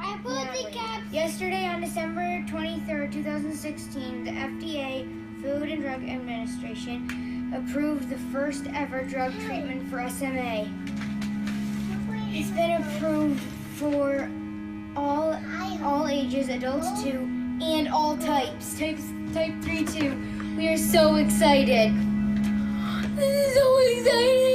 I put the caps. Yesterday on December 23rd, 2016, the FDA, Food and Drug Administration, approved the first ever drug treatment for SMA. It's been approved for all ages, adults too, and all types. Type 3 too. We are so excited. This is so exciting!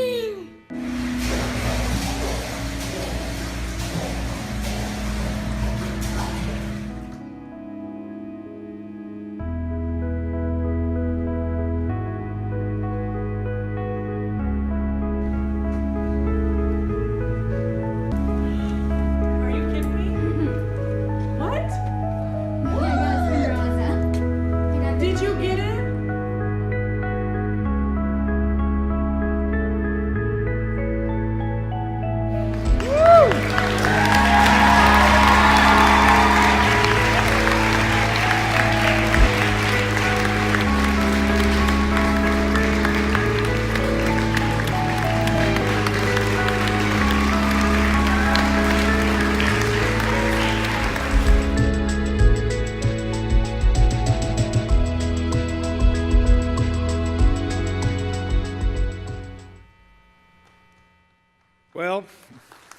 Well,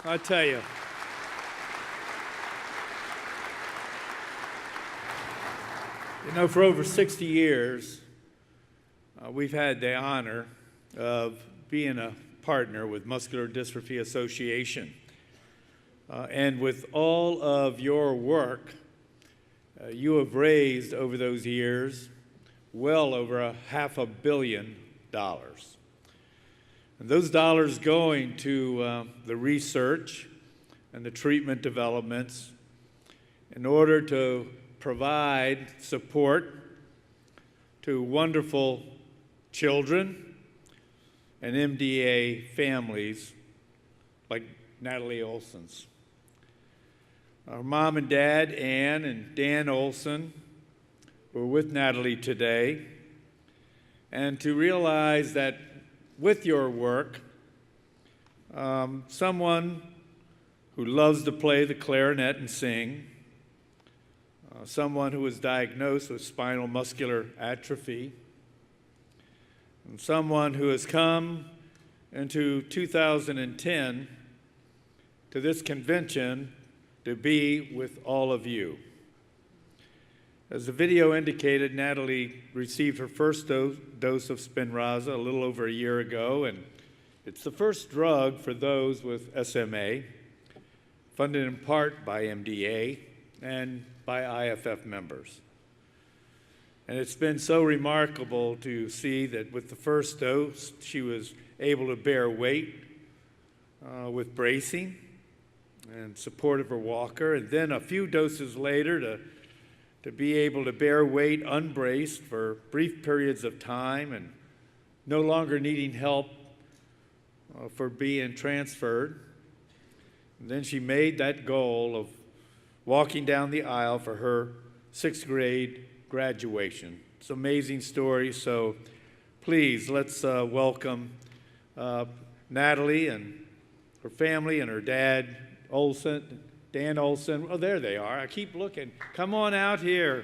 I tell you, for over 60 years, we've had the honor of being a partner with Muscular Dystrophy Association. And with all of your work, you have raised over those years well over $500 million. And those dollars going to the research and the treatment developments in order to provide support to wonderful children and MDA families like Natalie Olson's. Our mom and dad, Ann and Dan Olson, were with Natalie today, and to realize that with your work, someone who loves to play the clarinet and sing, someone who was diagnosed with spinal muscular atrophy, and someone who has come into 2010 to this convention to be with all of you. As the video indicated, Natalie received her first dose of Spinraza a little over a year ago, and it's the first drug for those with SMA, funded in part by MDA and by IAFF members. And it's been so remarkable to see that with the first dose, she was able to bear weight with bracing and support of her walker, and then a few doses later to be able to bear weight unbraced for brief periods of time and no longer needing help for being transferred. And then she made that goal of walking down the aisle for her 6th grade graduation. It's an amazing story, so please let's welcome Natalie and her family and her dad, Olson, Dan Olson. Oh, there they are. I keep looking. Come on out here.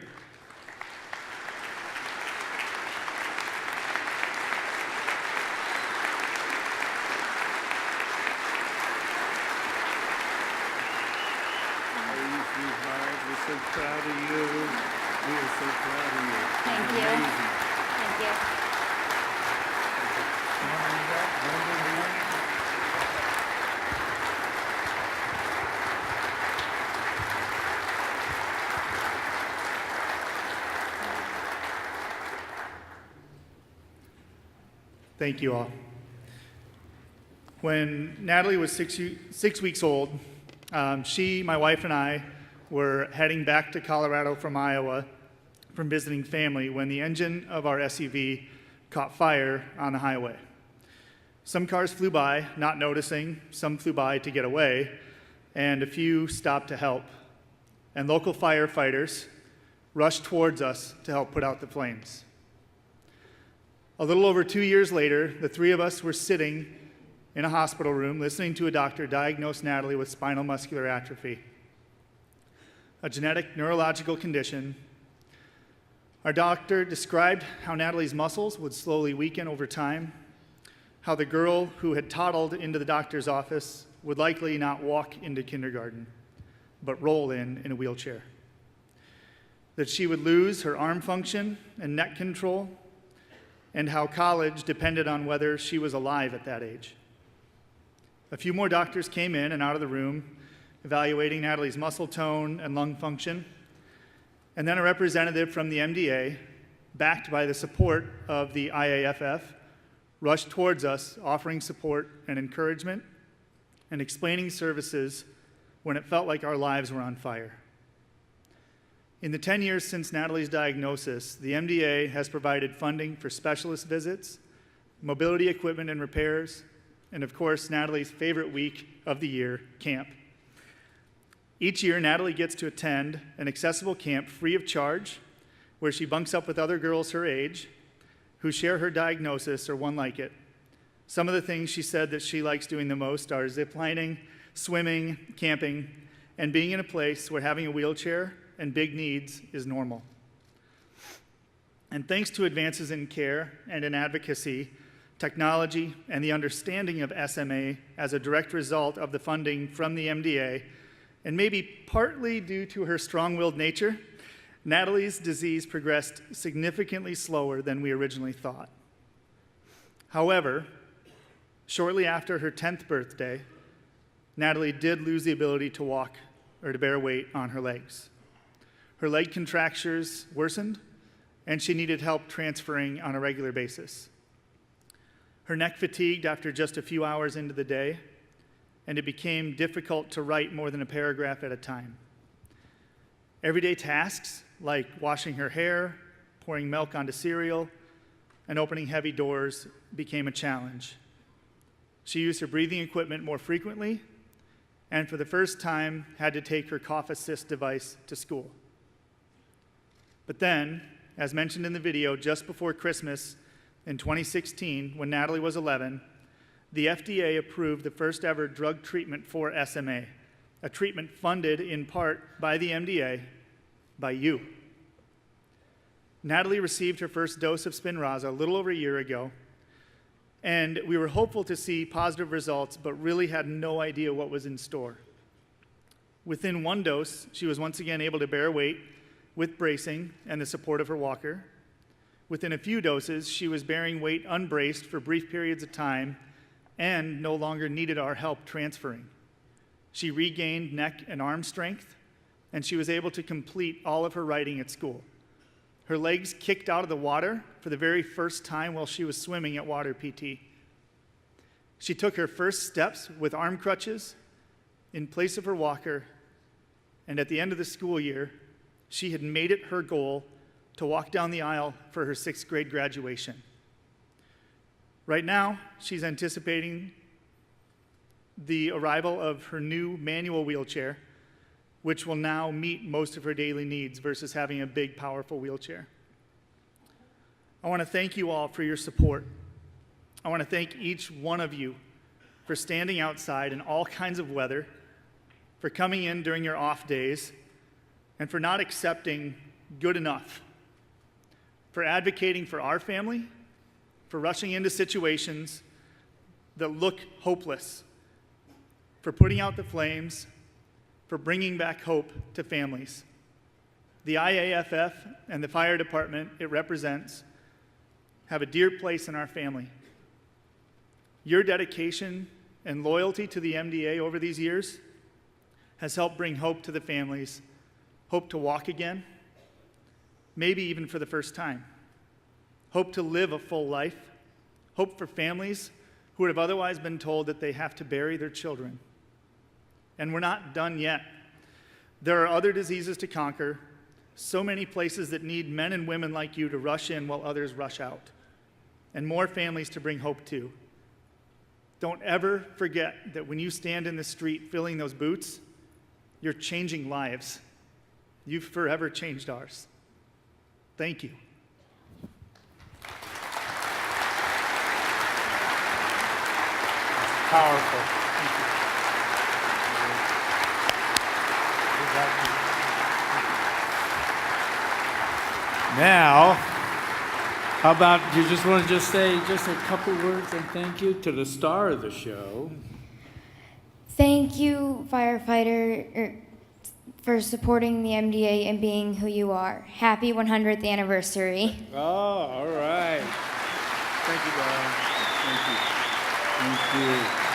We're so proud of you. We are so proud of you. Thank you. Amazing. Thank you. Thank you all. When Natalie was six weeks old, she, my wife, and I were heading back to Colorado from Iowa from visiting family when the engine of our SUV caught fire on the highway. Some cars flew by, not noticing, some flew by to get away, and a few stopped to help. And local firefighters rushed towards us to help put out the flames. A little over 2 years later, the three of us were sitting in a hospital room listening to a doctor diagnose Natalie with spinal muscular atrophy. a genetic neurological condition. Our doctor described how Natalie's muscles would slowly weaken over time, how the girl who had toddled into the doctor's office would likely not walk into kindergarten, but roll in a wheelchair, that she would lose her arm function and neck control, and how college depended on whether she was alive at that age. A few more doctors came in and out of the room, evaluating Natalie's muscle tone and lung function, and then a representative from the MDA, backed by the support of the IAFF, rushed towards us, offering support and encouragement and explaining services when it felt like our lives were on fire. In the 10 years since Natalie's diagnosis, the MDA has provided funding for specialist visits, mobility equipment and repairs, and of course, Natalie's favorite week of the year, camp. Each year, Natalie gets to attend an accessible camp free of charge, where she bunks up with other girls her age who share her diagnosis or one like it. Some of the things she said that she likes doing the most are ziplining, swimming, camping, and being in a place where having a wheelchair and big needs is normal. And thanks to advances in care and in advocacy, technology, and the understanding of SMA as a direct result of the funding from the MDA, and maybe partly due to her strong-willed nature, Natalie's disease progressed significantly slower than we originally thought. However, shortly after her 10th birthday, Natalie did lose the ability to walk or to bear weight on her legs. Her leg contractures worsened, and she needed help transferring on a regular basis. Her neck fatigued after just a few hours into the day, and it became difficult to write more than a paragraph at a time. Everyday tasks like washing her hair, pouring milk onto cereal, and opening heavy doors became a challenge. She used her breathing equipment more frequently, and for the first time had to take her cough assist device to school. But then, as mentioned in the video, just before Christmas in 2016, when Natalie was 11, the FDA approved the first ever drug treatment for SMA, a treatment funded in part by the MDA, by you. Natalie received her first dose of Spinraza a little over a year ago, and we were hopeful to see positive results, but really had no idea what was in store. Within one dose, she was once again able to bear weight with bracing and the support of her walker. Within a few doses, she was bearing weight unbraced for brief periods of time and no longer needed our help transferring. She regained neck and arm strength, and she was able to complete all of her writing at school. Her legs kicked out of the water for the very first time while she was swimming at water PT. She took her first steps with arm crutches in place of her walker, and at the end of the school year, she had made it her goal to walk down the aisle for her 6th grade graduation. Right now, she's anticipating the arrival of her new manual wheelchair, which will now meet most of her daily needs versus having a big, powerful wheelchair. I want to thank you all for your support. I want to thank each one of you for standing outside in all kinds of weather, for coming in during your off days, and for not accepting good enough, for advocating for our family, for rushing into situations that look hopeless, for putting out the flames, for bringing back hope to families. The IAFF and the fire department it represents have a dear place in our family. Your dedication and loyalty to the MDA over these years has helped bring hope to the families, hope to walk again, maybe even for the first time, hope to live a full life, hope for families who would have otherwise been told that they have to bury their children. And we're not done yet. There are other diseases to conquer, so many places that need men and women like you to rush in while others rush out, and more families to bring hope to. Don't ever forget that when you stand in the street filling those boots, you're changing lives. You've forever changed ours. Thank you. Powerful. Thank you. Now, how about you just want to just say just a couple words and thank you to the star of the show. Thank you, firefighter, for supporting the MDA and being who you are. Happy 100th anniversary. Oh, all right. Thank you, Don. Thank you. Thank you.